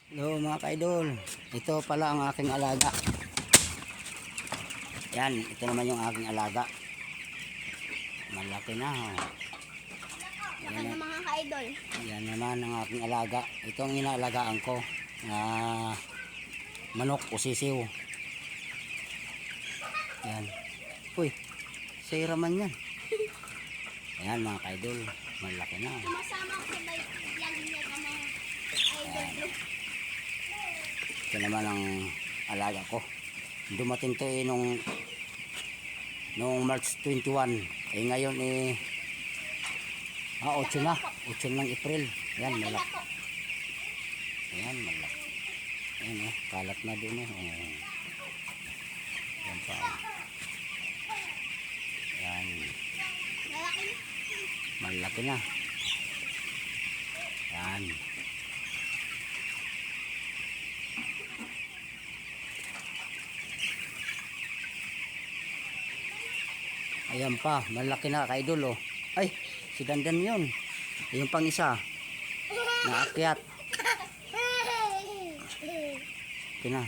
Hello mga ka-idol, ito pala ang aking alaga. Yan, ito naman yung aking alaga. Malaki na. Laki na mga ka-idol. Yan naman ang aking alaga. Ito ang inaalagaan ko na manok o sisiw. Yan. Uy, sira man yan. Yan mga ka-idol, malaki na. Sumasama ko sa bike vlog niya ka mga idol. Ito naman ang alaga ko. Dumating to nung March 21. Ngayon 8 na. 8 ng April. Yan, malaki. Ayan, malaki. Ayan, kalat na doon. Yan pa. Yan. Malaki na. Yan. Ayan pa, malaki na ka-idol. Ay, si Dandan yun. Yung pang isa, naakyat. Ito na.